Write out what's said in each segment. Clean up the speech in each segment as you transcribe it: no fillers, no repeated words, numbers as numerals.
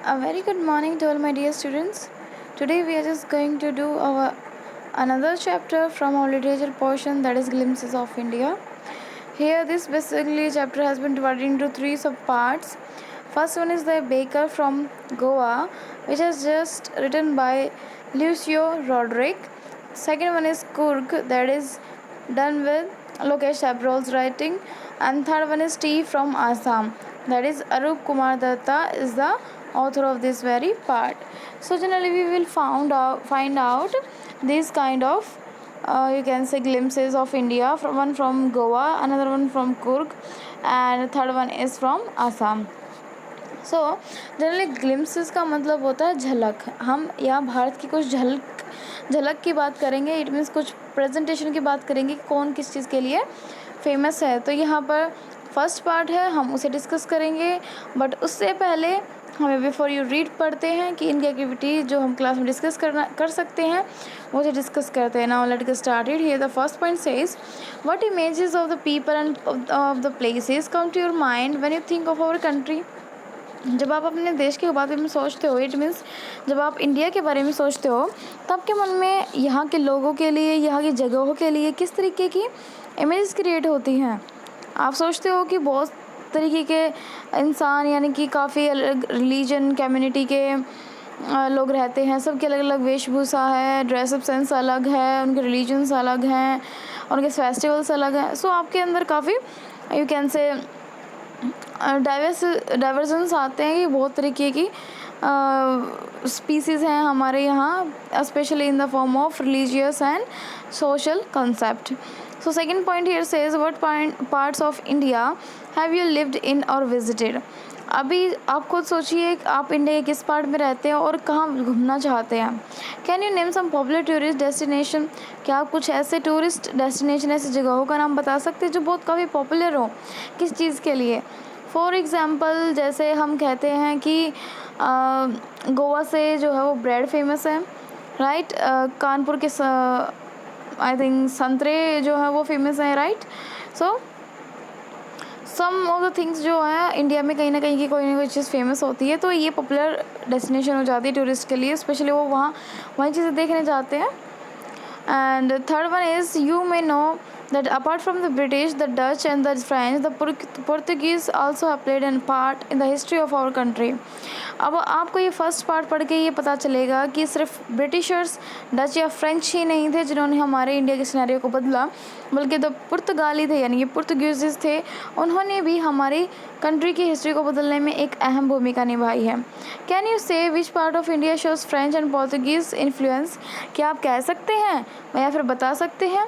A very good morning to all my dear students. Today we are just going to do our another chapter from our literature portion, that is Glimpses of India. Here this basically chapter has been divided into three subparts. First one is the Baker from Goa, which is just written by Lucio Roderick. Second one is Kurg, that is done with Lokesh Abrol's writing. And third one is Tea from Assam, that is Arup Kumar Datta is the author of this very part. So generally we will find out these kind of you can say glimpses of India, from one from Goa, another one from Kurg, and third one is from Assam. So generally glimpses का मतलब होता है झलक. हम यहाँ भारत की कुछ झलक की बात करेंगे. इट मीन्स कुछ प्रेजेंटेशन की बात करेंगे कि कौन किस चीज़ के लिए फेमस है. तो यहाँ पर फर्स्ट पार्ट है, हम उसे डिस्कस करेंगे. बट उससे पहले हमें बिफोर यू रीड पढ़ते हैं कि इनकी एक्टिविटी जो हम क्लास में डिस्कस कर सकते हैं वो से डिस्कस करते हैं. Now let get started. Here the first point says what images of the people and of the places come to your mind when you think of our country. जब आप अपने देश के बारे में सोचते हो, इट मीन्स जब आप इंडिया के बारे में सोचते हो, तो आपके मन में यहाँ के लोगों के लिए, यहाँ की जगहों के लिए किस तरीके की इमेजेस क्रिएट होती हैं. आप सोचते हो कि बहुत तरीके के इंसान, यानी कि काफ़ी अलग रिलीजन कम्युनिटी के लोग रहते हैं. सबके अलग अलग वेशभूषा है, ड्रेसअप सेंस अलग है, उनके रिलीजन्स अलग हैं, उनके फेस्टिवल्स अलग हैं. सो आपके अंदर काफ़ी यू कैन से डाइवर्जन्स आते हैं कि बहुत तरीके की स्पीसीज़ हैं हमारे यहाँ, specially in the form of religious and social concept. So second point here says what parts of India have you lived in और विजिटेड. अभी आप खुद सोचिए आप इंडिया के किस पार्ट में रहते हैं और कहाँ घूमना चाहते हैं. Can you name some popular tourist destination. क्या आप कुछ ऐसे टूरिस्ट डेस्टिनेशन, ऐसी जगहों का नाम बता सकते हैं जो बहुत काफ़ी पॉपुलर हो किस चीज़ के लिए. फॉर एग्ज़ाम्पल जैसे हम कहते हैं कि गोवा से जो है वो ब्रेड फेमस है, राइट. कानपुर के आई थिंक संतरे जो है वो फेमस है, right. So some of the things जो है इंडिया में कहीं ना कहीं की कोई ना कोई चीज़ फेमस होती है, तो ये पॉपुलर डेस्टिनेशन हो जाती है टूरिस्ट के लिए. स्पेशली वो वहीं चीज़ें देखने जाते हैं. And the third one is you may know that apart from the British, the Dutch and the French, the Portuguese also have played a part in the history of our country. अब आपको ये first part पढ़ के ये पता चलेगा कि सिर्फ ब्रिटिशर्स, डच या फ्रेंच ही नहीं थे जिन्होंने हमारे इंडिया के सिनेरियो को बदला, बल्कि द पुर्तगाली थे, यानी कि पुर्तगीज़ थे. उन्होंने भी हमारी कंट्री की हिस्ट्री को बदलने में एक अहम भूमिका निभाई है. Can you say which part of India shows French and Portuguese influence. क्या आप कह सकते हैं या फिर बता सकते हैं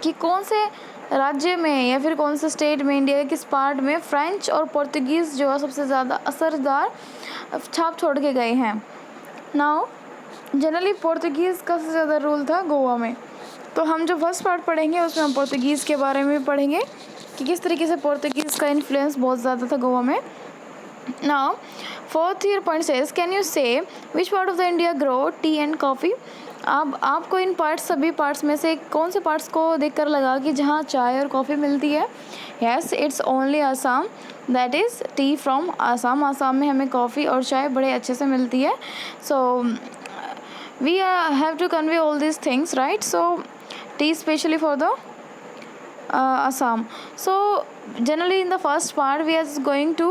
कि कौन से राज्य में या फिर कौन से स्टेट में, इंडिया के किस पार्ट में फ्रेंच और पोर्तुगीज़ जो है सबसे ज़्यादा असरदार छाप छोड़ के गए हैं. नाउ जनरली पोर्तुगीज़ का सबसे ज़्यादा रोल था गोवा में. तो हम जो फर्स्ट पार्ट पढ़ेंगे उसमें हम पोर्तुगीज़ के बारे में पढ़ेंगे कि किस तरीके से पोर्तुगीज़ का इन्फ्लुएंस बहुत ज़्यादा था गोवा में. Now fourth year point says can you say which part of the India grow tea and coffee. आपको इन पार्ट्स, सभी पार्ट्स में से कौन से पार्ट्स को देखकर लगा कि जहाँ चाय और कॉफ़ी मिलती है. Yes, it's only Assam, that is T from Assam. Assam में हमें कॉफ़ी और चाय बड़े अच्छे से मिलती है. So we have to convey all this things, right. So tea specially for the Assam. So generally in the first part we are going to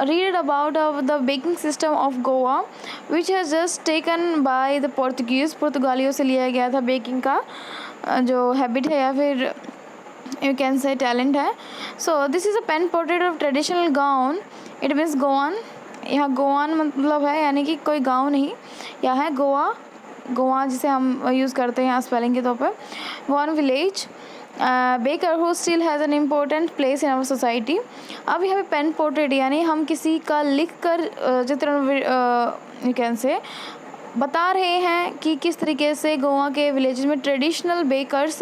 read about the baking system of Goa, which has just taken by the Portuguese. पुर्तगालियों से लिया गया था baking का जो habit है या फिर यू कैन से टैलेंट है. So this is a pen portrait of traditional gown. It means Goan. यहाँ गोवान मतलब है यानी कि कोई गाँव नहीं, यहाँ है गोवा जिसे हम यूज़ करते हैं स्पेलिंग के तौर पर. Goan village baker who still has an important place in our society. अब यहाँ पे पेन पोर्ट्रेट यानी हम किसी का लिख कर चित्रण यू कैन से बता रहे हैं कि किस तरीके से गोवा के विलेजेस में ट्रेडिशनल बेकर्स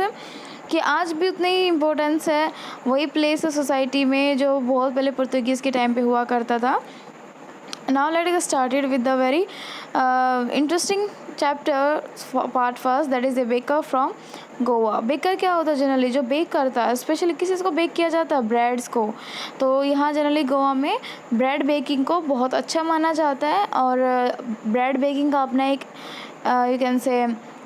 कि आज भी उतनी ही इम्पोर्टेंस है. वही प्लेस है सोसाइटी में जो बहुत पहले पुर्तगीज़ के टाइम पे हुआ करता था. Now let's get started with the very interesting chapter part first, that is a baker from Goa. Baker क्या होता है? जनरली जो बेक करता है, स्पेशली किस चीज़ को बेक किया जाता है? ब्रेड्स को. तो यहाँ जनरली गोवा में ब्रेड बेकिंग को बहुत अच्छा माना जाता है और ब्रेड बेकिंग का अपना एक यू कैन से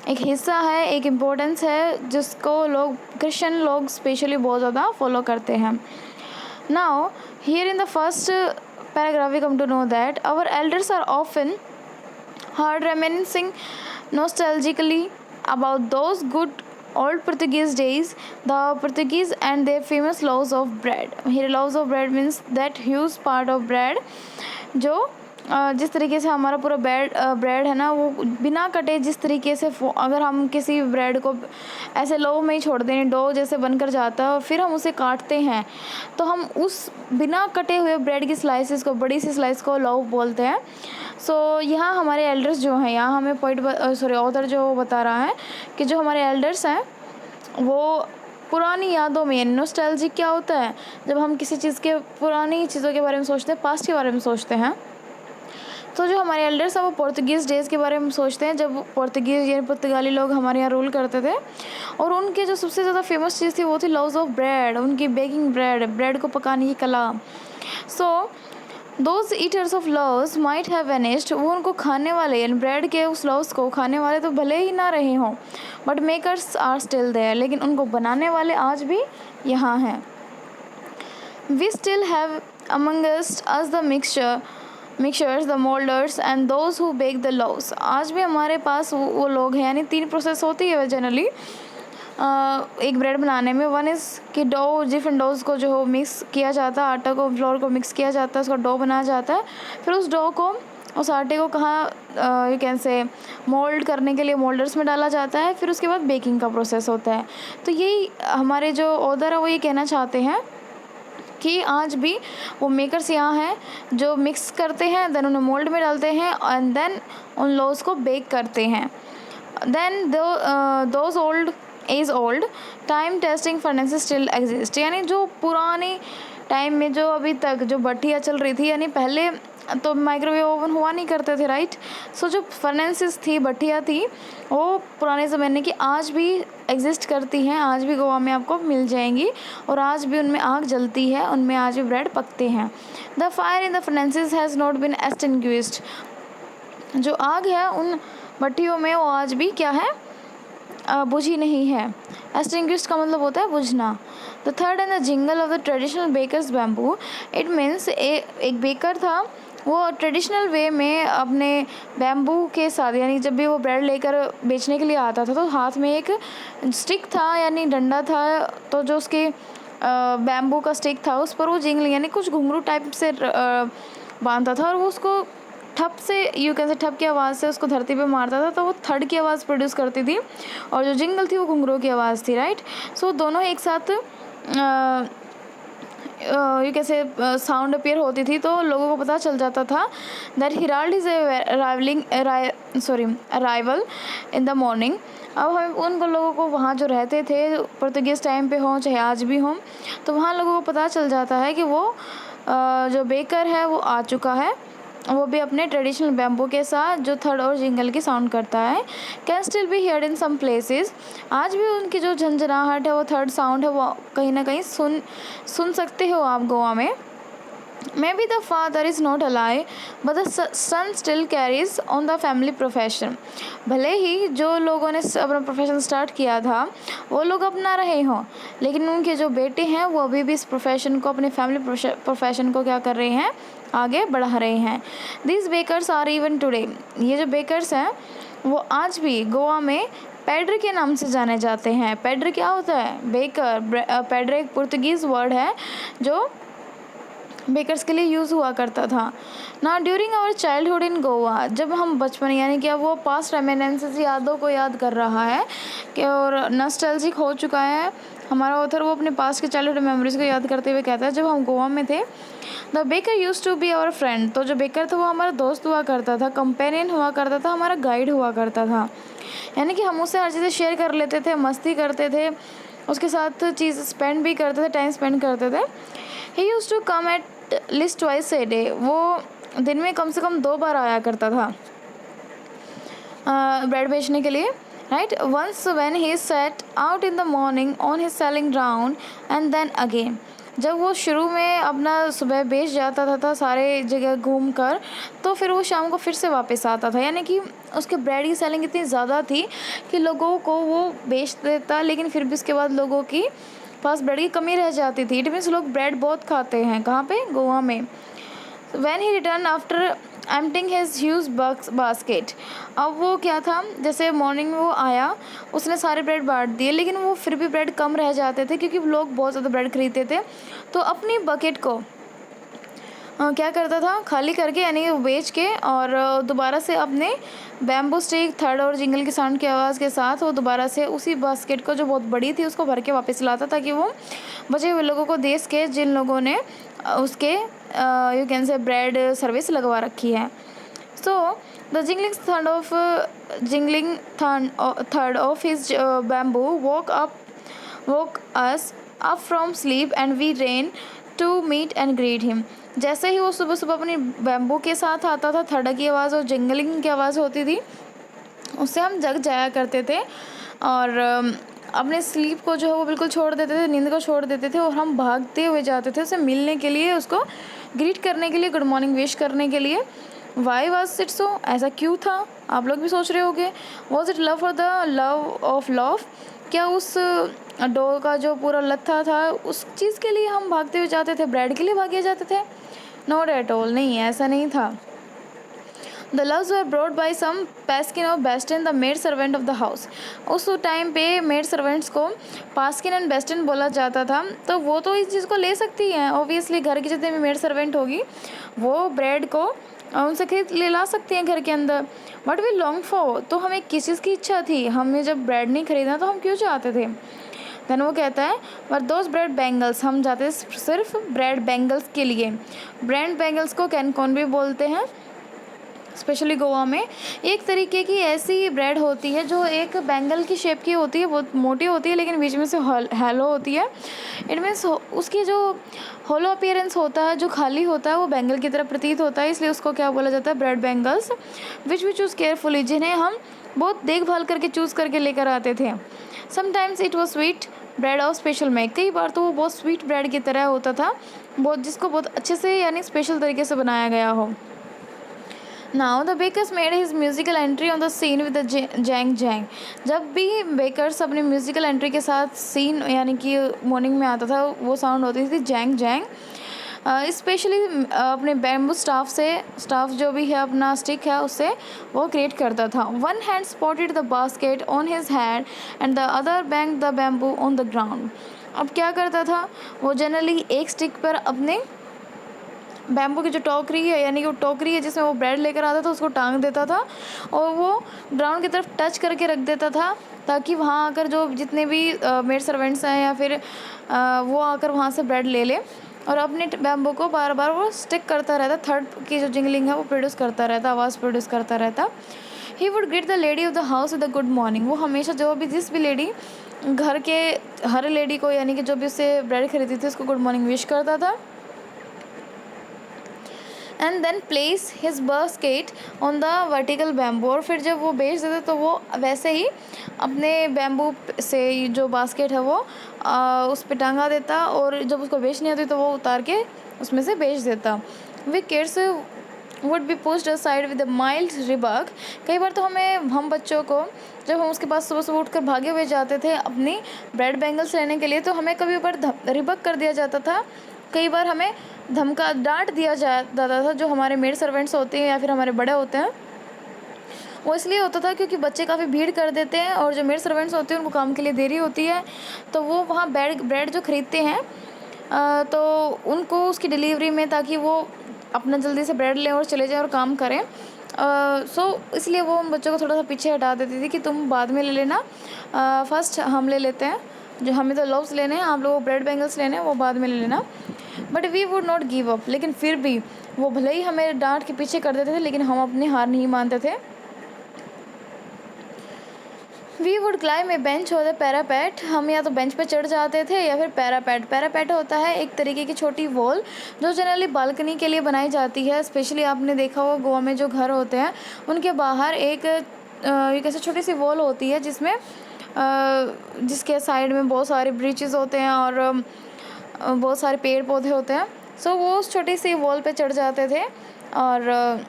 एक हिस्सा है, एक इम्पोर्टेंस है जिसको लोग क्रिश्चियन लोग स्पेशली बहुत ज़्यादा फॉलो करते हैं. Now, here in the first paragraph, we come to know that our elders are often heard reminiscing nostalgically about those good old Portuguese days, the Portuguese and their famous loaves of bread. Here, loaves of bread means that huge part of bread जो जिस तरीके से हमारा पूरा bread है ना, वो बिना कटे जिस तरीके से अगर हम किसी ब्रेड को ऐसे लो में ही छोड़ दें, डो जैसे बनकर जाता है और फिर हम उसे काटते हैं, तो हम उस बिना कटे हुए ब्रेड की स्लाइसेस को, बड़ी सी स्लाइस को लोव बोलते हैं. सो यहाँ हमारे एल्डर्स जो हैं, यहाँ हमें ऑथर जो बता रहा है कि जो हमारे एल्डर्स हैं वो पुरानी यादों में, नॉस्टैल्जिक क्या होता है? जब हम किसी चीज़ के पुरानी चीज़ों के बारे में सोचते हैं, पास्ट के बारे में सोचते हैं, तो जो हमारे एल्डर्स हैं वो पोर्तुगीज़ डेज़ के बारे में सोचते हैं, जब पोर्तुगीज़ यानी पुर्तगाली लोग हमारे यहाँ रूल करते थे. और उनके जो सबसे ज़्यादा फेमस चीज़ थी वो थी लव्स ऑफ ब्रेड, उनकी बेकिंग ब्रेड को पकाने की कला. So those eaters of loves might have vanished, वो उनको खाने वाले यानी ब्रेड के उस लव्स को खाने वाले तो भले ही ना रहे हों, but makers are still there, लेकिन उनको बनाने वाले आज भी यहाँ हैं. We still have among us the mixtures, the moulders and those who bake the loaves. आज भी हमारे पास वो लोग हैं, यानी 3 प्रोसेस होती है जनरली एक ब्रेड बनाने में. वन इज़ कि डो, डिफरेंट डोज को जो मिक्स किया जाता है, आटा को फ्लोर को मिक्स किया जाता है, उसका डो बनाया जाता है, फिर उस डो को, उस आटे को कहाँ यू कैन से मोल्ड करने के लिए मोल्डर्स में डाला जाता है, फिर उसके बाद बेकिंग का प्रोसेस होता है. तो यही हमारे जो ऑथर है वो ये कहना चाहते हैं कि आज भी वो मेकर्स यहाँ हैं जो मिक्स करते हैं, देन उन्हें मोल्ड में डालते हैं एंड देन उन लोज को बेक करते हैं. Then those old time testing furnaces still exist, यानी जो पुराने टाइम में जो अभी तक जो भट्टियाँ चल रही थी, यानी पहले तो माइक्रोवेव ओवन हुआ नहीं करते थे, राइट. सो जो फर्नेसेस थी, भट्टियाँ थी, वो पुराने ज़माने की आज भी एग्जिस्ट करती हैं, आज भी गोवा में आपको मिल जाएंगी और आज भी उनमें आग जलती है, उनमें आज भी ब्रेड पकते हैं. The fire in the furnaces has not been extinguished, जो आग है उन भट्टियों में वो आज भी क्या है? बुझी नहीं है. एक्सटिंग्विश्ड का मतलब होता है बुझना. The third and the jingle of the traditional bakers bamboo, it means एक बेकर था, वो ट्रेडिशनल वे में अपने बैम्बू के साथ, यानी जब भी वो ब्रेड लेकर बेचने के लिए आता था तो हाथ में एक स्टिक था यानी डंडा था, तो जो उसके बैम्बू का स्टिक था उस पर वो जिंगल यानी कुछ घुंघरू टाइप से बांधता था और वो उसको ठप से, यू कैन से ठप की आवाज़ से उसको धरती पे मारता था, तो वो थर्ड की आवाज़ प्रोड्यूस करती थी और जो जिंगल थी वो घुंघरू की आवाज़ थी, राइट. सो दोनों एक साथ ये कैसे साउंड अपीयर होती थी, तो लोगों को पता चल जाता था that herald is arrival in the morning. अब हम उन लोगों को वहाँ जो रहते थे पोर्तुगीज़ टाइम पे हों चाहे आज भी हों, तो वहाँ लोगों को पता चल जाता है कि वो जो बेकर है वो आ चुका है, वो भी अपने ट्रेडिशनल बैम्बू के साथ जो थर्ड और जिंगल की साउंड करता है. Can still be heard in some places, आज भी उनकी जो झंझनाहट है वो थर्ड साउंड है वो कहीं ना कहीं सुन सकते हो आप गोवा में. Maybe the father is not alive but the son still carries on the family profession, भले ही जो लोगों ने अपना प्रोफेशन स्टार्ट किया था वो लोग अपना रहे हों, लेकिन उनके जो बेटे हैं वो अभी भी इस प्रोफेशन को, अपने फैमिली प्रोफेशन को क्या कर रहे हैं? आगे बढ़ा रहे हैं. This bakers are even today, ये जो बेकर्स हैं वो आज भी गोवा में पेड्र के नाम से जाने जाते हैं. पेड्र क्या होता है? बेकर. पेड्र एक पुर्तगीज़ वर्ड है जो बेकर्स के लिए यूज़ हुआ करता था. ना during our childhood in Goa, जब हम बचपन यानी कि अब वो पास्ट रेमिनेंसेस यादों को याद कर रहा है कि और नॉस्टैल्जिक हो चुका है हमारा ऑथर, वो अपने पास्ट के चाइल्डहुड मेमोरीज को याद करते हुए कहता है जब हम गोवा में थे, the baker use to be our friend, तो जो बेकर था वो हमारा दोस्त हुआ करता था, कंपेनियन हुआ करता था, हमारा गाइड हुआ करता था, यानी कि हम उससे हर चीज़ें शेयर कर लेते थे, मस्ती करते थे, उसके साथ चीज़ स्पेंड भी करते थे, टाइम स्पेंड करते थे. He use to come at least twice a day, वो दिन में कम से कम 2 बार आया करता था ब्रेड बेचने के लिए, right. Once when he set out in the morning on his selling round and then again. जब वो शुरू में अपना सुबह बेच जाता था सारे जगह घूम कर, तो फिर वो शाम को फिर से वापस आता था। यानी कि उसके ब्रेड की सेलिंग इतनी ज़्यादा थी कि लोगों को वो बेच देता, लेकिन फिर भी उसके बाद लोगों की पास ब्रेड की कमी रह जाती थी। इट मीन्स लोग ब्रेड बहुत खाते हैं। कहाँ पे? गोवा में। When he returned after emptying his huge basket, अब वो क्या था, जैसे मॉर्निंग में वो आया, उसने सारे ब्रेड बांट दिए, लेकिन वो फिर भी ब्रेड कम रह जाते थे क्योंकि लोग बहुत ज़्यादा ब्रेड खरीदते थे। तो अपनी बकेट को क्या करता था, खाली करके यानी वो बेच के, और दोबारा से अपने बैम्बू स्टिक थर्ड और जिंगल की साउंड की आवाज़ के साथ वो दोबारा से उसी बास्केट को जो बहुत बड़ी थी उसको भर के वापस लाता, ताकि वो बचे हुए लोगों को दे सके जिन लोगों ने उसके यू कैन से ब्रेड सर्विस लगवा रखी है। So the jingling third of his bamboo woke us up from sleep and we ran to meet and greet him। जैसे ही वो सुबह सुबह अपनी बैम्बू के साथ आता था, थर्ड की आवाज़ और जिंगलिंग की आवाज़ होती थी, उससे हम जग जाया करते थे और अपने स्लीप को जो है वो बिल्कुल छोड़ देते थे, नींद को छोड़ देते थे, और हम भागते हुए जाते थे उसे मिलने के लिए, उसको ग्रीट करने के लिए, गुड मॉर्निंग विश करने के लिए। Why was it so? ऐसा क्यों था? आप लोग भी सोच रहे होगे। Was it love for the love of love? क्या उस डॉग का जो पूरा लत्था था उस चीज़ के लिए हम भागते हुए जाते थे, ब्रेड के लिए भागे जाते थे? नॉट एट ऑल, नहीं, ऐसा नहीं था। The loaves were brought by some पास्किन और बेस्टन the maid servant of the house. उस टाइम पे मेड सर्वेंट्स को पास्किन एंड बेस्टन बोला जाता था, तो वो तो इस चीज़ को ले सकती हैं। ऑब्वियसली घर की जितनी भी मेड सर्वेंट होगी वो ब्रेड को उनसे खरीद ले ला सकती हैं घर के अंदर। बट वी लॉन्ग फॉर, तो हमें किस चीज़ की इच्छा थी? हमें जब ब्रेड नहीं खरीदना तो हम क्यों चाहते थे? देन वो कहता है बट दोज ब्रेड बैंगल्स, हम जाते सिर्फ ब्रेड बैंगल्स के लिए। ब्रेड बैंगल्स को कैनकॉन भी बोलते हैं, स्पेशली गोवा में। एक तरीके की ऐसी ब्रेड होती है जो एक बैंगल की शेप की होती है, बहुत मोटी होती है लेकिन बीच में से हेलो होती है। इट मीन्स उसकी जो होलो अपीयरेंस होता है, जो खाली होता है, वो बैंगल की तरह प्रतीत होता है, इसलिए उसको क्या बोला जाता है? Bread bangles. Which we choose carefully, जिन्हें हम बहुत देखभाल करके चूज़ करके लेकर आते थे। Sometimes it was sweet bread of special make, कई बार तो वो बहुत स्वीट ब्रेड की तरह होता था, बहुत जिसको बहुत अच्छे से यानी स्पेशल तरीके से बनाया गया हो। Now the bakers made his musical entry on the scene with the jang jang। जब भी बेकर्स अपनी म्यूजिकल एंट्री के साथ सीन यानी कि मॉर्निंग में आता था, वो साउंड होती थी जैंग जैंग। स्पेशली अपने बैम्बू स्टाफ जो भी है, अपना स्टिक है, उससे वो क्रिएट करता था। One hand spotted the basket on his hand and the other bang the bamboo on the ground. अब क्या करता था वो? जनरली एक स्टिक पर अपने बैम्बू की जो टोकरी है, यानी कि वो टोकरी है जिसमें वो ब्रेड लेकर आता था, उसको टांग देता था और वो ग्राउंड की तरफ टच करके रख देता था, ताकि वहाँ आकर जो जितने भी मेड सर्वेंट्स हैं या फिर वो आकर वहाँ से ब्रेड ले ले, और अपने बैम्बू को बार बार वो स्टिक करता रहता। थर्ड की जो जिंगलिंग है वो प्रोड्यूस करता रहता, आवाज़ प्रोड्यूस करता रहता। He would greet the lady of the house with the good morning. वो हमेशा जिस भी लेडी, घर के हर लेडी को, यानी कि जो भी उससे ब्रेड खरीदी थी, उसको गुड मॉर्निंग विश करता था। And then place his basket on the vertical bamboo, और फिर जब वो बेच देते तो वो वैसे ही अपने बैम्बू से जो बास्केट है वो उस पर टांगा देता, और जब उसको बेचनी होती तो वो उतार के उसमें से बेच देता। वे kids would be pushed aside with a mild rebuke. कई बार तो हम बच्चों को, जब हम उसके पास सुबह सुबह उठकर भागे हुए जाते थे अपनी ब्रेड बैंगल्स लेने के लिए, तो हमें कभी ऊपर रिबक कर दिया जाता था, कई बार हमें धमका डांट दिया जाता था। जो हमारे मेड सर्वेंट्स होते हैं या फिर हमारे बड़े होते हैं, वो इसलिए होता था क्योंकि बच्चे काफ़ी भीड़ कर देते हैं, और जो मेड सर्वेंट्स होते हैं उनको काम के लिए देरी होती है, तो वो वहाँ ब्रेड जो ख़रीदते हैं तो उनको उसकी डिलीवरी में, ताकि वो अपना जल्दी से ब्रेड लें और चले जाएं और काम करें। सो इसलिए वो उन बच्चों को थोड़ा सा पीछे हटा देती थी कि तुम बाद में ले लेना, फ़र्स्ट हम ले लेते हैं, जो हमें तो लव्स लेने हैं, आप लोगों को ब्रेड बैंगल्स लेने हैं, वो बाद में ले लेना। But we would not give up, लेकिन फिर भी वो भले ही हमें डांट के पीछे कर देते थे, लेकिन हम अपनी हार नहीं मानते थे। We would climb a bench और द पैरापेट, हम या तो बेंच पे चढ़ जाते थे या फिर पैरापेट। पैरापेट होता है एक तरीके की छोटी वॉल जो जनरली बालकनी के लिए बनाई जाती है। स्पेशली आपने देखा होगा गोवा में जो घर होते हैं उनके बाहर एक कैसे छोटी सी वॉल होती है जिसमें जिसके साइड में बहुत सारे ब्रिचेस होते हैं और बहुत सारे पेड़ पौधे होते हैं। सो वो उस छोटी सी वॉल पे चढ़ जाते थे और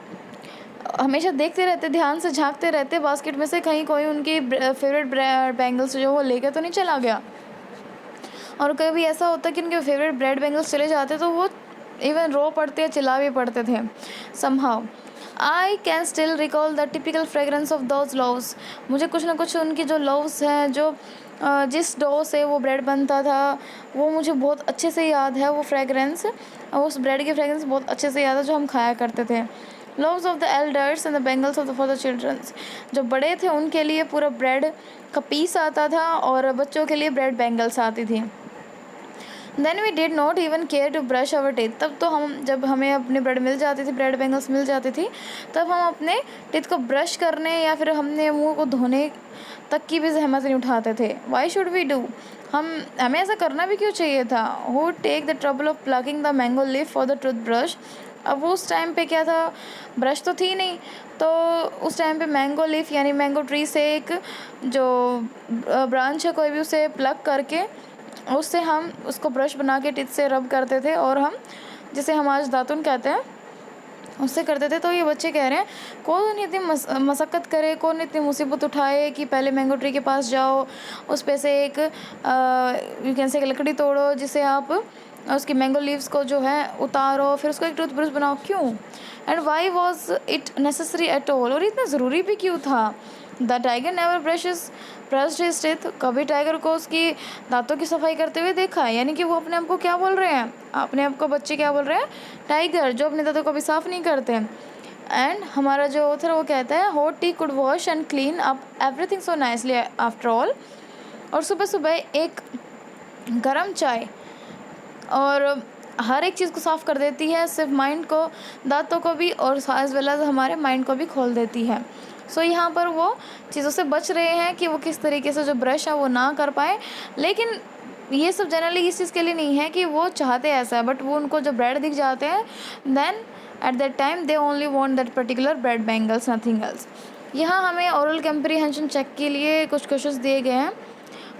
हमेशा देखते रहते, ध्यान से झांकते रहते बास्केट में से कहीं कोई उनकी फेवरेट बैंगल्स जो वो लेके तो नहीं चला गया। और कभी ऐसा होता कि उनके फेवरेट ब्रेड बैंगल्स चले जाते तो वो इवन रो पड़ते या चिल्ला भी पड़ते थे। Somehow I can still recall the typical fragrance of those loaves, मुझे कुछ ना कुछ उनकी जो लोव्स हैं जो जिस डो से वो ब्रेड बनता था वो मुझे बहुत अच्छे से याद है। वो फ्रेगरेंस, उस ब्रेड की फ्रेगरेंस बहुत अच्छे से याद है जो हम खाया करते थे। Loaves of the elders and the bangles of the for the childrens, जो बड़े थे उनके लिए पूरा ब्रेड का पीस आता था और बच्चों के लिए ब्रेड बैंगल्स आती थी। Then we did not even care to brush our teeth, तब तो हम जब हमें अपने ब्रेड मिल जाती थी, ब्रेड बैंगल्स मिल जाती थी, तब हम अपने टीथ को ब्रश करने या फिर हमने मुंह को धोने तक की भी जहमत नहीं उठाते थे। वाई शुड वी डू, हमें ऐसा करना भी क्यों चाहिए था। Who take the trouble of plucking the mango leaf for the toothbrush, अब उस टाइम पे क्या था, ब्रश तो थी नहीं, तो उस टाइम पे मैंगो लीफ यानी मैंगो ट्री से एक जो ब्रांच है कोई भी उसे प्लग करके उससे हम उसको ब्रश बना के टिथ से रब करते थे और हम जिसे हम आज दातुन कहते हैं उससे करते थे। तो ये बच्चे कह रहे हैं कौन इतनी मशक्क़त करे, कौन इतनी मुसीबत उठाए कि पहले मैंगो ट्री के पास जाओ, उस पे से एक यू कैन से एक लकड़ी तोड़ो जिसे आप उसकी मैंगो लीव्स को जो है उतारो, फिर उसको एक टूथब्रश बनाओ, क्यों। And why was it necessary at all, और इतना ज़रूरी भी क्यों था। The tiger never brushed his teeth, कभी टाइगर को उसकी दांतों की सफाई करते हुए देखा है। यानी कि वो अपने आप को क्या बोल रहे हैं, अपने आप को बच्चे क्या बोल रहे हैं, टाइगर जो अपने दांतों को भी साफ़ नहीं करते। एंड हमारा जो ऑथर वो कहता है hot T could wash and clean up everything so nicely after all, और सुबह सुबह एक गर्म चाय और हर एक चीज़ को साफ़ कर देती है, सिर्फ माइंड को, दांतों को भी और एज वेल एज हमारे माइंड को भी खोल देती है। सो यहाँ पर वो चीज़ों से बच रहे हैं कि वो किस तरीके से जो ब्रश है वो ना कर पाए, लेकिन ये सब जनरली इस चीज़ के लिए नहीं है कि वो चाहते ऐसा है, बट वो उनको जब ब्रेड दिख जाते हैं then at that time they only want that particular bread bangles, nothing else. यहाँ हमें ओरल कंप्रीहेंशन चेक के लिए कुछ क्वेश्चंस दिए गए हैं।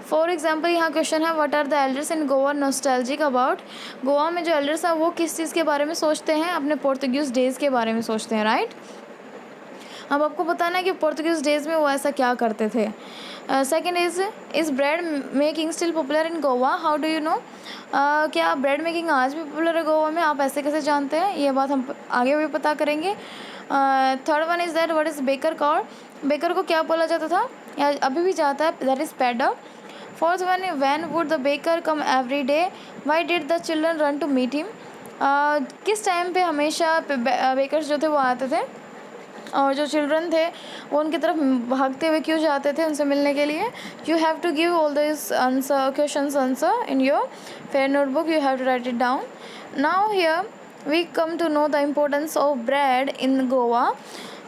फॉर एग्जाम्पल यहाँ क्वेश्चन है what are the elders in Goa nostalgic about, Goa में जो एल्डर्स हैं वो किस चीज़ के बारे में सोचते हैं, अपने पोर्तुगीज़ डेज़ के बारे में सोचते हैं, राइट। अब आपको बताना है कि पोर्तुगीज़ डेज़ में वो ऐसा क्या करते थे। Second is bread making still popular in Goa, how do you know, क्या ब्रेड मेकिंग आज भी पॉपुलर है गोवा में, आप ऐसे कैसे जानते हैं, ये बात हम आगे भी पता करेंगे। Third one is that what is baker called, baker को क्या बोला जाता था या अभी भी जाता है, that is pader. Fourth one, when would the baker come every day, why did the children run to meet him, किस टाइम पे हमेशा बेकर्स जो थे वो आते थे और जो चिल्ड्रन थे वो उनकी तरफ भागते हुए क्यों जाते थे उनसे मिलने के लिए। You have to give all this answer questions answer in your fair notebook, you have to write it down. Now here we come to know the importance of bread in Goa.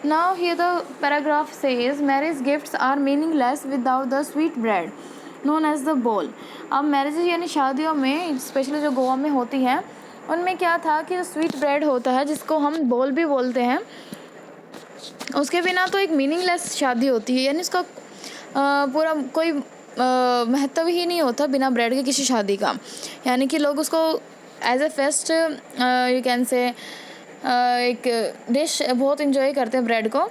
Now here the paragraph says marriage gifts are meaningless without the sweet bread known as the bowl. अब marriage यानी शादियों में specially जो गोवा में होती हैं उनमें क्या था कि जो स्वीट ब्रेड होता है जिसको हम बोल भी बोलते हैं, उसके बिना तो एक मीनिंगलेस शादी होती है, यानी उसका पूरा कोई महत्व ही नहीं होता बिना ब्रेड के किसी शादी का। यानी कि लोग उसको as a feast you can say एक डिश बहुत इन्जॉय करते हैं ब्रेड को।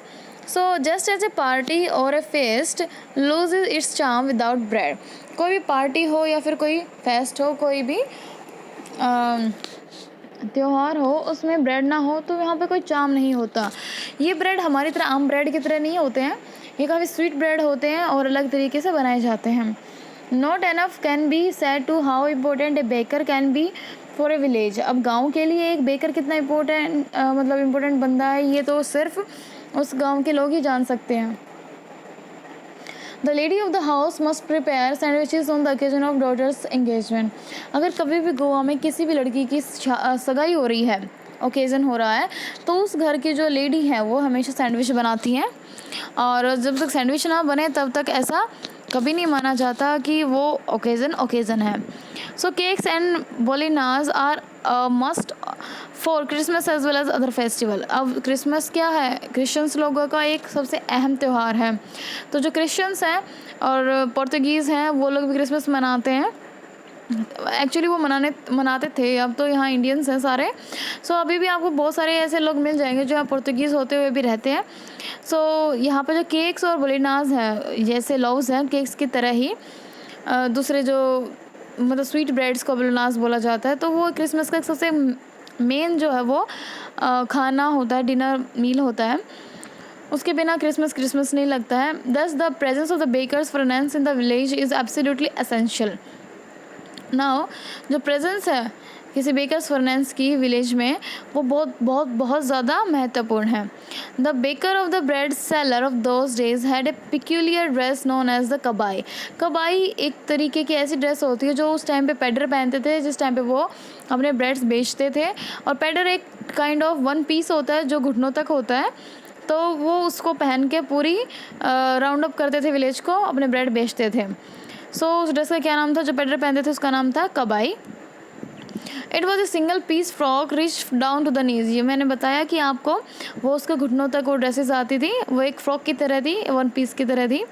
So just as a party or a feast loses its charm without bread, कोई भी पार्टी हो या फिर कोई फेस्ट हो, कोई भी त्यौहार हो, उसमें ब्रेड ना हो तो यहाँ पे कोई चार्म नहीं होता। ये ब्रेड हमारी तरह आम ब्रेड की तरह नहीं होते हैं, ये काफ़ी स्वीट ब्रेड होते हैं और अलग तरीके से बनाए जाते हैं। Not enough can be said to how important a baker can be for a village. अब गांव के लिए एक बेकर कितना इम्पोर्टेंट बंदा है ये तो सिर्फ उस गांव के लोग ही जान सकते हैं। The lady of the house must prepare sandwiches on the occasion of daughter's engagement. अगर कभी भी गोवा में किसी भी लड़की की सगाई हो रही है, ओकेज़न हो रहा है, तो उस घर की जो लेडी है वो हमेशा सैंडविच बनाती हैं और जब तक सैंडविच ना बने तब तक ऐसा कभी नहीं माना जाता कि वो ओकेज़न है। So cakes and bolinhas are must for Christmas as well as other festival. अब क्रिसमस क्या है, क्रिश्चियंस लोगों का एक सबसे अहम त्यौहार है। तो जो क्रिश्चियंस हैं और पोर्तुगीज़ हैं वो लोग भी क्रिसमस मनाते हैं। एक्चुअली वो मनाते थे, अब तो यहाँ इंडियंस हैं सारे। सो अभी भी आपको बहुत सारे ऐसे लोग मिल जाएंगे जो यहाँ पोर्तुगीज़ होते हुए भी रहते हैं। सो यहाँ पे जो केक्स और बोलिनाज हैं जैसे लव्स हैं केक्स की तरह ही दूसरे जो मतलब स्वीट ब्रेड्स को बोलिनाज बोला जाता है। तो वो क्रिसमस का सबसे मेन जो है वो खाना होता है, डिनर मील होता है। उसके बिना क्रिसमस नहीं लगता है। Thus the presence of the baker's furnace in the village is absolutely essential. Now जो प्रेजेंस है किसी बेकर्स फर्नेंस की विलेज में वो बहुत ज़्यादा महत्वपूर्ण है। The baker of the bread seller of those days had a peculiar dress known as the kabai. Kabai एक तरीके की ऐसी ड्रेस होती है जो उस टाइम पे पेडर पहनते थे, जिस टाइम पे वो अपने ब्रेड्स बेचते थे। और पेडर एक काइंड ऑफ वन पीस होता है जो घुटनों तक होता है, तो वो उसको पहन के पूरी राउंड अप करते थे विलेज को, अपने ब्रेड बेचते थे। सो उस ड्रेस का क्या नाम था जो पेडर पहनते थे, उसका नाम था kabai. It was a single piece frock reach down to the knees. ये मैंने बताया कि आपको वो उसके घुटनों तक वो ड्रेसेस आती थी, वो एक फ्रॉक की तरह थी, वन पीस की तरह थी।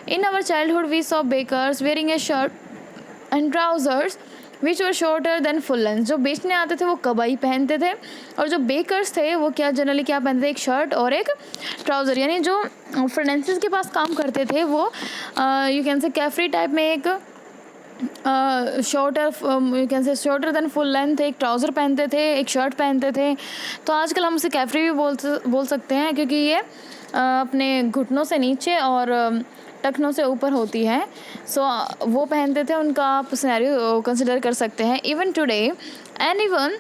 In our childhood we saw bakers wearing a shirt and trousers which were shorter than full length. जो बेचने आते थे वो कबाई पहनते थे, और जो बेकर्स थे वो क्या जनरली क्या पहनते थे, एक शर्ट और एक ट्राउज़र। यानी जो फ्रेंसिस के पास काम करते थे वो यू कैन से कैफरी टाइप में एक शॉर्टर यू कैन से शॉर्टर देन फुल लेंथ एक ट्राउज़र पहनते थे, एक शर्ट पहनते थे। तो आजकल हम उसे कैफरी भी बोल सकते हैं, क्योंकि ये अपने घुटनों से नीचे और टखनों से ऊपर होती है। सो वो पहनते थे, उनका आप सिनेरियो कंसिडर कर सकते हैं। Even today anyone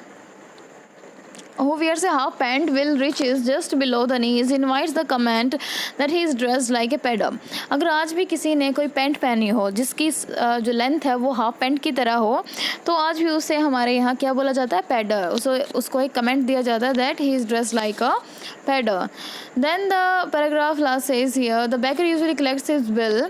who wears a half pant will reaches just below the knees invites the comment that he is dressed like a pedder। अगर आज भी किसी ने कोई पैंट पहनी हो जिसकी जो लेंथ है वो हाफ पैंट की तरह हो, तो आज भी उसे हमारे यहाँ क्या बोला जाता है, पैडर। उसको एक कमेंट दिया जाता है that he is dressed like a pader. Then the paragraph last says here the baker usually collects his bill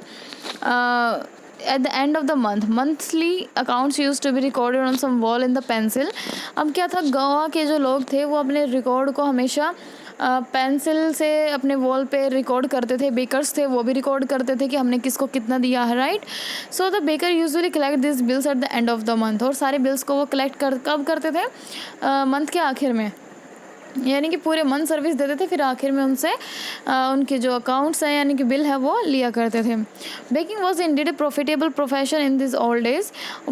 at the end of the monthly accounts used to be recorded on some wall in the pencil। अब क्या था, गोवा के जो लोग थे वो अपने record को हमेशा पेंसिल से अपने वॉल पे रिकॉर्ड करते थे। बेकर्स थे वो भी रिकॉर्ड करते थे कि हमने किसको कितना दिया है, right. So the baker usually collect this bills at the end of the month. और सारे बिल्स को वो कलेक्ट कब करते थे, मंथ के आखिर में, यानी कि पूरे मंथ सर्विस देते थे, फिर आखिर में उनसे उनके जो अकाउंट्स हैं यानी कि बिल है वो लिया करते थे। Baking was Indeed A profitable profession in this old days.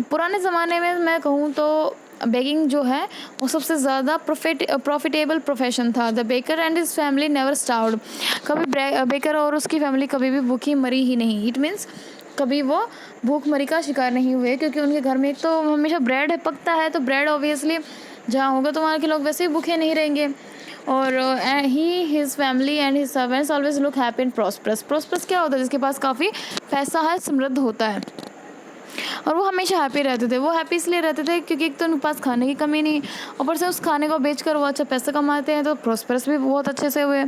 पुराने ज़माने में मैं कहूँ तो बेकिंग जो है वो सबसे ज़्यादा प्रॉफिटेबल प्रोफेशन था। The baker and his family never starved. कभी बेकर और उसकी फैमिली कभी भी भूखी मरी ही नहीं। इट मीन्स कभी वो भूखमरी का शिकार नहीं हुए, क्योंकि उनके घर में एक तो हमेशा ब्रेड पकता है, तो ब्रेड ऑब्वियसली जहाँ होगा तो वहाँ के लोग वैसे ही भूखे नहीं रहेंगे। और he his family and his servants always look happy and prosperous. Prosperous क्या होता है, जिसके पास काफ़ी पैसा है, समृद्ध होता है, और वो हमेशा हैप्पी रहते थे। वो हैप्पी इसलिए रहते थे क्योंकि एक तो उनके पास खाने की कमी नहीं, ऊपर से उस खाने को बेचकर वो अच्छा पैसा कमाते हैं, तो प्रॉस्परस भी बहुत अच्छे से हुए।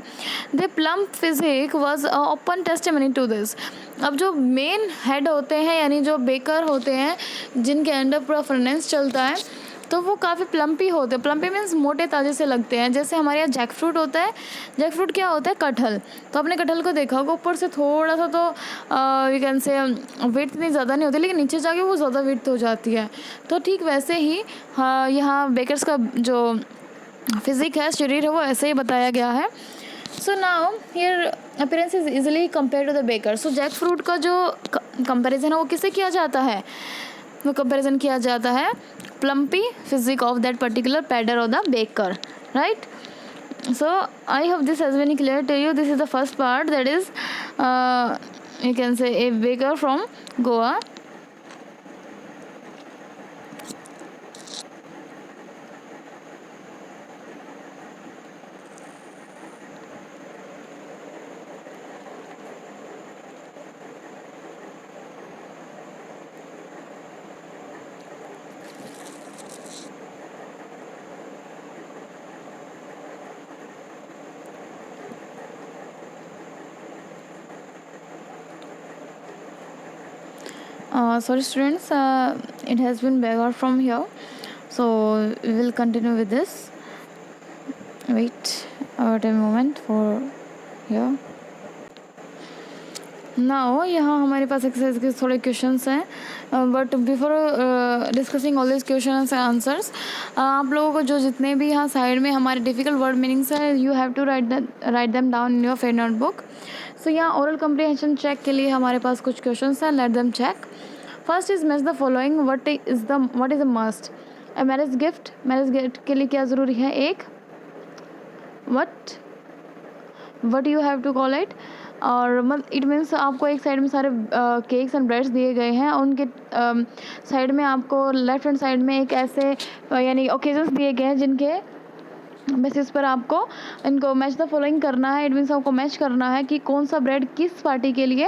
Their plump physique was open testimony to this. अब जो मेन हेड होते हैं यानी जो बेकर होते हैं जिनके अंडर पूरा फाइनेंस चलता है, तो वो काफ़ी प्लम्पी होते हैं। प्लम्पी मीन्स मोटे ताजे से लगते हैं। जैसे हमारे यहाँ जैक फ्रूट होता है, जैक फ्रूट क्या होता है, कटहल। तो आपने कटहल को देखा होगा, ऊपर से थोड़ा सा तो यू कैन से वेट इतनी ज़्यादा नहीं होती, लेकिन नीचे जाके वो ज़्यादा वेट हो जाती है। तो ठीक वैसे ही हाँ, यहाँ बेकर्स का जो फिज़िक है, शरीर है, वो ऐसे ही बताया गया है। So now here appearance is easily compare to the baker. So jack fruit का जो कंपैरिजन है वो किससे किया जाता है, वो कंपैरिजन किया जाता है plumpy physique of that particular pader or the baker, right. So I hope this has been clear to you. This is the first part, that is you can say a baker from Goa. Sorry students, it has been backward from here, so we will continue with this. Wait a moment for here. Now यहाँ हमारे पास exercise के थोड़े questions हैं, but before discussing all this questions and answers, आप लोगों को जो जितने भी यहाँ साइड में हमारे डिफ़िकल्ट वर्ड मीनिंग्स है, you have to write them down in your fair notebook. So यहाँ ओरल कम्प्रीहेंशन चेक के लिए हमारे पास कुछ क्वेश्चंस हैं. Let them check. First is match the following. What is a must? A marriage gift. Marriage gift के लिए क्या ज़रूरी है? एक what you have to call it. और इट मीन्स आपको एक साइड में सारे केक्स एंड ब्रेड्स दिए गए हैं, उनके साइड में आपको लेफ्ट हैंड साइड में एक ऐसे यानी ओकेजन्स दिए गए हैं जिनके बेसिस पर आपको इनको मैच द फॉलोइंग करना है. इट मीन्स आपको मैच करना है कि कौन सा ब्रेड किस पार्टी के लिए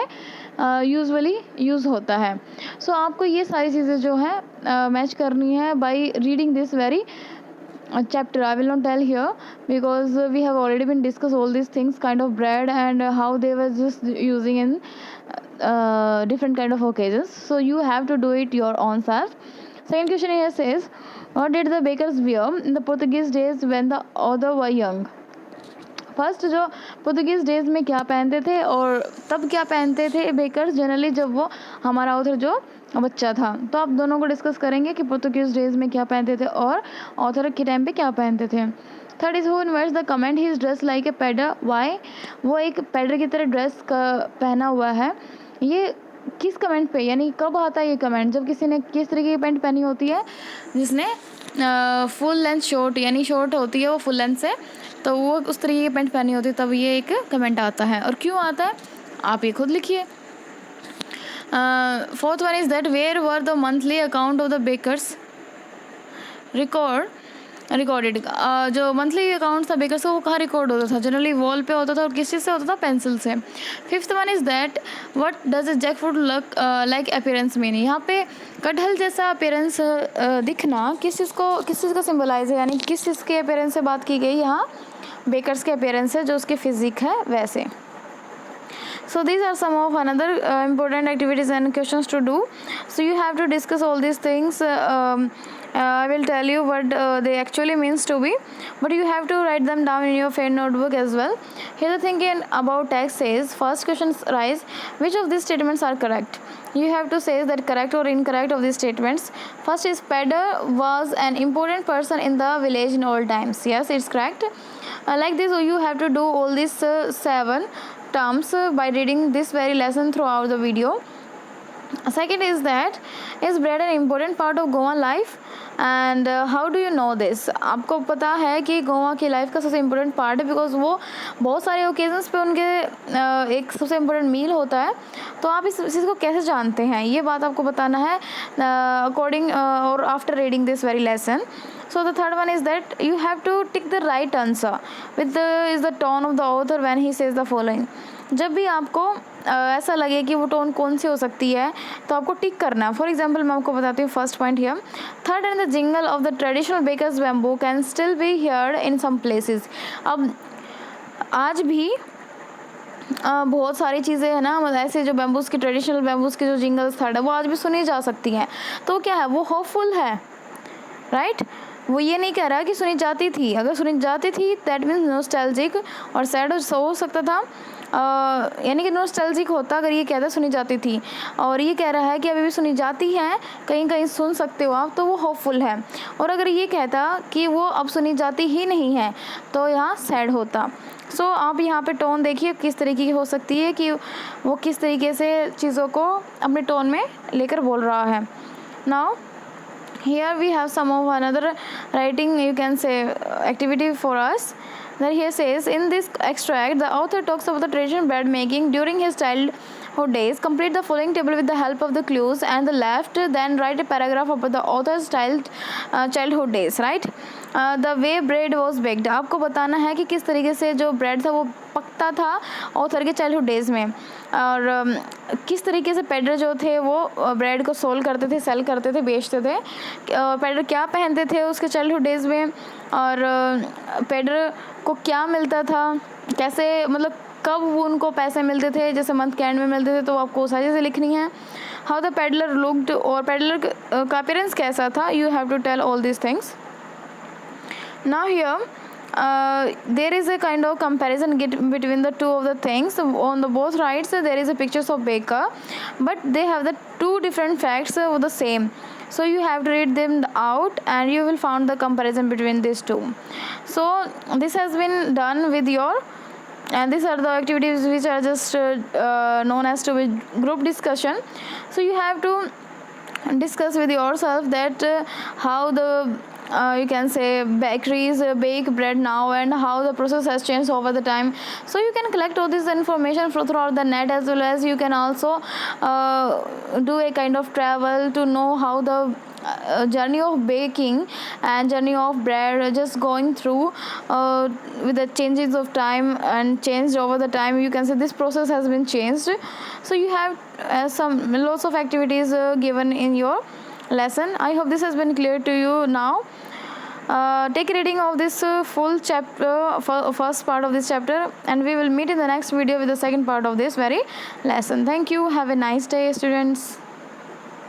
यूजुअली यूज़ होता है. सो आपको ये सारी चीज़ें जो है मैच करनी है by reading this very chapter. I will not tell here because we have already been discussed all these things, kind of bread and how they were just using in different kind of occasions. So you have to do it your own self. Second question here says, what did the bakers wear in the Portuguese days when the author were young? First जो Portuguese days में क्या पहनते थे और तब क्या पहनते थे बेकर्स जनरली जब वो हमारा ऑथर जो बच्चा था. तो आप दोनों को डिस्कस करेंगे कि पोर्तुगीज़ डेज में क्या पहनते थे और ऑथर के टाइम पे क्या पहनते थे. Third is who inverts the comment he is dress like a pader. Why? वो एक पैडर की तरह ड्रेस का पहना हुआ है. ये किस कमेंट पे, यानी कब आता है ये कमेंट? जब किसी ने किस तरीके की पैंट पहनी होती है जिसने फुल लेंथ शॉर्ट, यानी शॉर्ट होती है वो फुल लेंथ से, तो वो उस तरीके की पैंट पहनी होती है, तब ये एक कमेंट आता है. और क्यों आता है आप ये खुद लिखिए. Fourth one is that where were the monthly account of the bakers recorded. जो मंथली अकाउंट था बेकर्स का वो कहाँ रिकॉर्ड होता था? जनरली वॉल पे होता था. और किस चीज़ से होता था? पेंसिल से. Fifth one is that what does a jack fruit look like appearance mean. यहाँ पे कटहल जैसा अपीयरेंस दिखना किस चीज़ का सिंबलाइज है, यानी किस चीज़ के अपीयरेंस से बात की गई? यहाँ बेकर्स के अपीयरेंस है, जो उसके फिजिक है वैसे. So these are some of another important activities and questions to do. So you have to discuss all these things. I will tell you what they actually means to be, but you have to write them down in your fair notebook as well. Here the thing in about text says, first questions rise, which of these statements are correct? You have to say that correct or incorrect of these statements. First is Pedder was an important person in the village in old times. Yes, it's correct. Like this, you have to do all these 7 terms by reading this very lesson throughout the video. Second is that, is bread an important part of Goan life and how do you know this? आपको पता है कि गोवा की life का सबसे important part है, because वो बहुत सारे ओकेजन्स पे उनके एक सबसे इम्पोर्टेंट मील होता है. तो आप इस चीज़ को कैसे जानते हैं, ये बात आपको बताना है अकॉर्डिंग और after reading this very lesson. So the third one is that you have to tick the right answer with the tone of the author when he says the following. जब भी आपको ऐसा लगे कि वो टोन कौन सी हो सकती है तो आपको टिक करना है. फॉर एग्जाम्पल मैं आपको बताती हूँ first point here. Third and the jingle of the traditional bakers bamboo can still be heard in some places. अब आज भी बहुत सारी चीज़ें हैं ना, मतलब ऐसे जो बैम्बूज़ के ट्रेडिशनल बैम्बूज़ के जो जिंगल्स थर्ड है वो आज भी सुनी जा सकती हैं. तो क्या है, वो होपफुल है, राइट? वो ये नहीं कह रहा कि सुनी जाती थी. अगर सुनी जाती थी दैट मीन्स नॉस्टैल्जिक, और सैड हो सकता था, यानी कि नॉस्टैल्जिक होता अगर ये कहता सुनी जाती थी. और ये कह रहा है कि अभी भी सुनी जाती हैं, कहीं कहीं सुन सकते हो आप, तो वो होपफुल है. और अगर ये कहता कि वो अब सुनी जाती ही नहीं है तो यहाँ सैड होता. सो आप यहाँ पे टोन देखिए किस तरीके की हो सकती है कि वो किस तरीके से चीज़ों को अपने टोन में लेकर बोल रहा है. Now here we have some of another writing, you can say, activity for us. That here says, in this extract the author talks about the traditional bread making during his childhood days. Complete the following table with the help of the clues and the left, then write a paragraph about the author's childhood days. Right? The way bread was baked. आपको बताना है कि किस तरीके से जो bread था वो पकता था ऑथर के चाइल्डहुड डेज में, और किस तरीके से पेडर जो थे वो ब्रेड को सोल करते थे, सेल करते थे, बेचते थे. पेडर क्या पहनते थे उसके चाइल्डहुड डेज में, और पेडर को क्या मिलता था, कैसे, मतलब कब उनको पैसे मिलते थे, जैसे मंथ के एंड में मिलते थे, तो आपको सारी चीज़ें लिखनी है. हाउ द पेडलर लुक्ड, और पेडलर का अपीयरेंस कैसा था, you have to tell all these things. Now here there is a kind of comparison between the two of the things. On the both sides there is a pictures of baker, but they have the two different facts of the same. So you have to read them out and you will find the comparison between these two. So this has been done with your, and these are the activities which are just known as to be group discussion. So you have to discuss with yourself that how the you can say bakeries bake bread now and how the process has changed over the time. So you can collect all this information throughout the net, as well as you can also do a kind of travel to know how the journey of baking and journey of bread just going through with the changes of time and changed over the time. You can say this process has been changed. So you have some lots of activities given in your lesson. I hope this has been clear to you now. Take a reading of this full chapter, first part of this chapter, and we will meet in the next video with the second part of this very lesson. Thank you. Have a nice day, students.